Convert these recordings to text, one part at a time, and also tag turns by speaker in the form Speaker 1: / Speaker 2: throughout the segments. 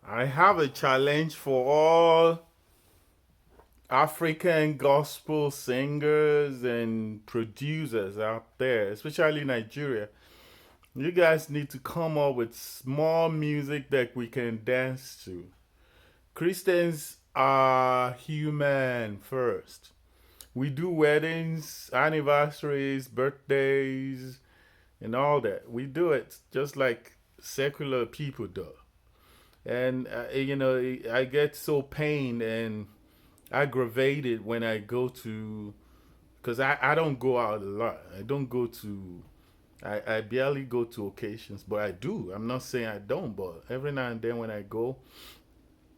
Speaker 1: I have a challenge for all African gospel singers and producers out there, especially Nigeria. You guys need to come up with small music that we can dance to. Christians are human first. We do weddings, anniversaries, birthdays, and all that. We do it just like secular people do. And, I get so pained and aggravated when I go to, because I don't go out a lot. I don't go to, I barely go to occasions, but I do. I'm not saying I don't, but every now and then when I go,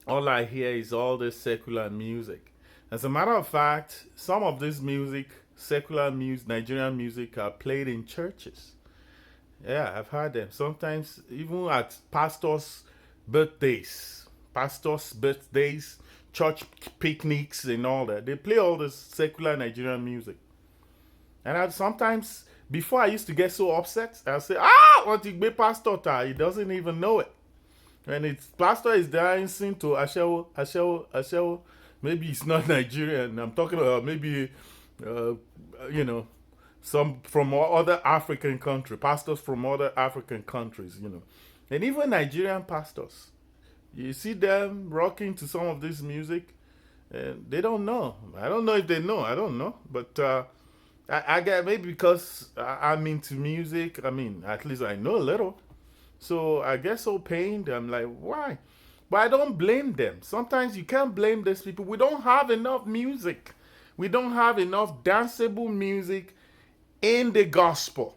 Speaker 1: all I hear is all this secular music. As a matter of fact, some of this music, secular music, Nigerian music, are played in churches. Yeah, I've heard them. Sometimes even at pastors' birthdays, church picnics, and all that. They play all this secular Nigerian music. And sometimes, before I used to get so upset, I'll say, what you be pastor ta? He doesn't even know it. And it's pastor is dancing to Ashewo, Ashewo, Ashewo. Maybe it's not Nigerian. I'm talking about maybe, uh, you know, some from other African countries, pastors from other African countries. And even Nigerian pastors. You see them rocking to some of this music, and they don't know. I don't know if they know. I don't know. But I get maybe because I'm into music. I mean, at least I know a little. So I get so pained. I'm like, why? But I don't blame them. Sometimes you can't blame these people. We don't have enough music. We don't have enough danceable music in the gospel.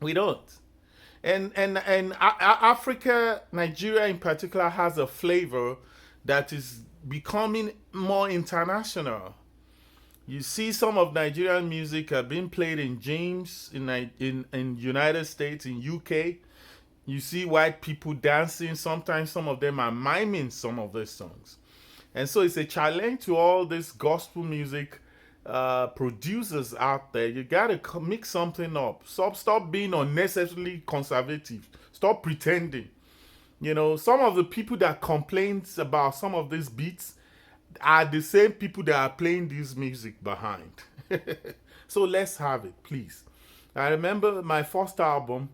Speaker 1: We don't. And Africa, Nigeria in particular, has a flavor that is becoming more international. You see, some of Nigerian music are being played in gyms in United States, in UK. You see white people dancing. Sometimes some of them are miming some of these songs. And so it's a challenge to all this gospel music producers out there. You gotta mix something up. Stop being unnecessarily conservative. Stop pretending. Some of the people that complains about some of these beats are the same people that are playing this music behind. So let's have it, please. I remember my first album,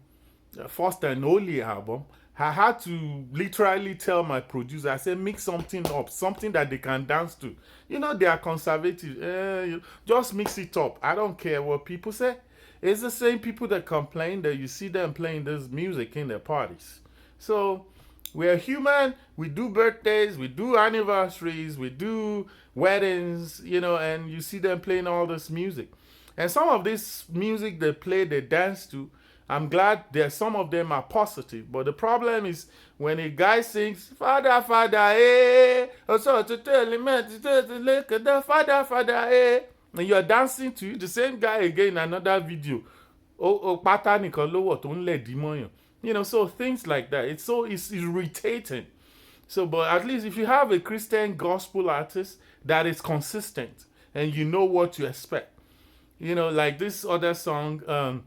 Speaker 1: first and only album. I had to literally tell my producer, I said, mix something up, something that they can dance to. They are conservative. Just mix it up. I don't care what people say. It's the same people that complain that you see them playing this music in their parties. So we're human. We do birthdays, we do anniversaries, we do weddings, and you see them playing all this music. And some of this music they play, they dance to, I'm glad that some of them are positive, but the problem is when a guy sings "Father, Father, eh," also to tell him the Father, Father, eh, and you're dancing to the same guy again in another video. Pátá nìkan ló wọ̀ tó ń lẹ̀ dí mọ́yàn. So things like that. It's irritating. So, but at least if you have a Christian gospel artist that is consistent and you know what to expect, like this other song.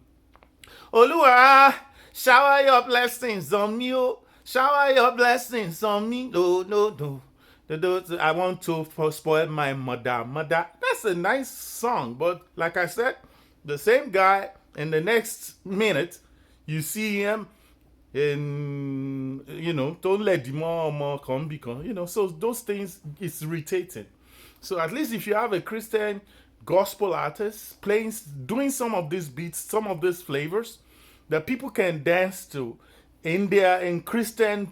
Speaker 1: Oluwa, shower your blessings on me. Oh. Shower your blessings on me. No, no, no. I want to spoil my mother. Mother, that's a nice song. But like I said, the same guy, in the next minute, you see him in, don't let the more come become, so those things, it's irritating. So at least if you have a Christian gospel artist doing some of these beats, some of these flavors that people can dance to in Christian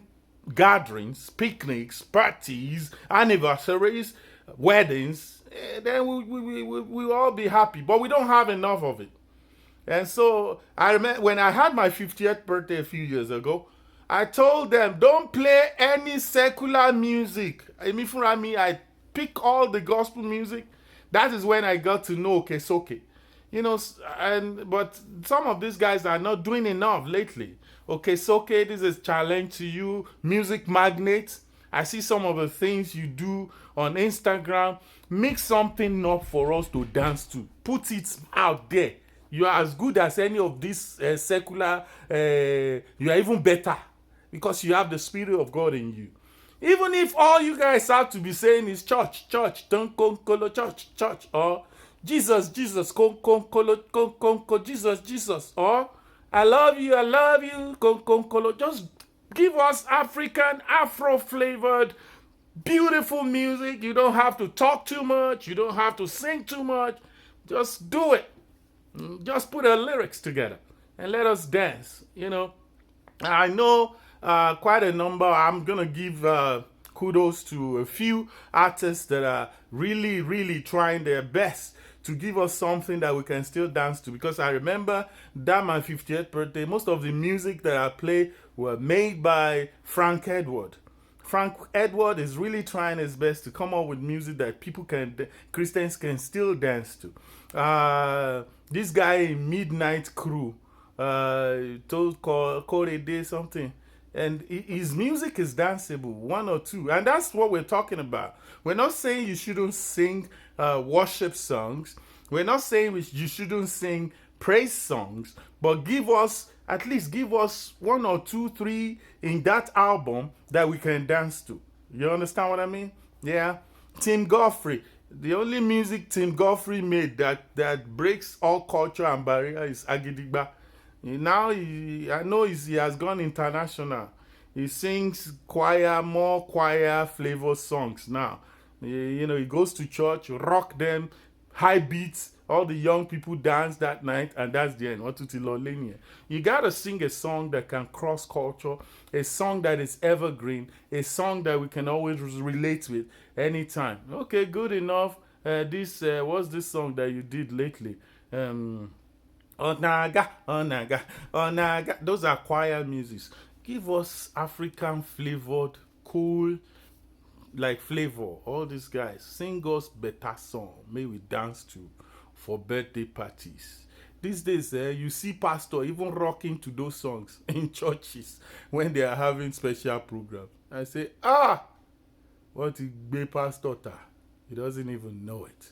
Speaker 1: gatherings, picnics, parties, anniversaries, weddings, then we'll all be happy. But we don't have enough of it. And so I remember when I had my 50th birthday a few years ago, I told them, don't play any secular music. I pick all the gospel music. That is when I got to know, okay, it's okay. But some of these guys are not doing enough lately. Okay, it's okay, this is a challenge to you, music magnates. I see some of the things you do on Instagram. Mix something up for us to dance to. Put it out there. You are as good as any of these secular, you are even better because you have the Spirit of God in you. Even if all you guys have to be saying is church, church, don't come kolo church, church, or Jesus, Jesus, come kolo, come, Jesus, Jesus, or I love you, come kolo. Just give us African, Afro-flavored, beautiful music. You don't have to talk too much. You don't have to sing too much. Just do it. Just put the lyrics together and let us dance. I know quite a number. I'm going to give kudos to a few artists that are really, really trying their best to give us something that we can still dance to. Because I remember that my 50th birthday, most of the music that I play were made by Frank Edward. Frank Edward is really trying his best to come up with music that Christians can still dance to. This guy in Midnight Crew, called a day something, and his music is danceable, one or two, and that's what we're talking about. We're not saying you shouldn't sing worship songs. We're not saying you shouldn't sing praise songs, but at least give us one or two, three in that album that we can dance to. You understand what I mean? Yeah. Tim Godfrey. The only music Tim Godfrey made that breaks all culture and barrier is Agidigba. Now I know he has gone international. He sings more choir flavor songs now. He goes to church, rock them, high beats. All the young people dance that night, and that's the end. You gotta sing a song that can cross culture, a song that is evergreen, a song that we can always relate with anytime. Okay, good enough. What's this song that you did lately? Onaga, Onaga, Onaga. Those are choir musics. Give us African flavored, cool, like flavor. All these guys sing us better song. May we dance to for birthday parties. These days, you see pastor even rocking to those songs in churches when they are having special programs. I say, what is pastor? He doesn't even know it.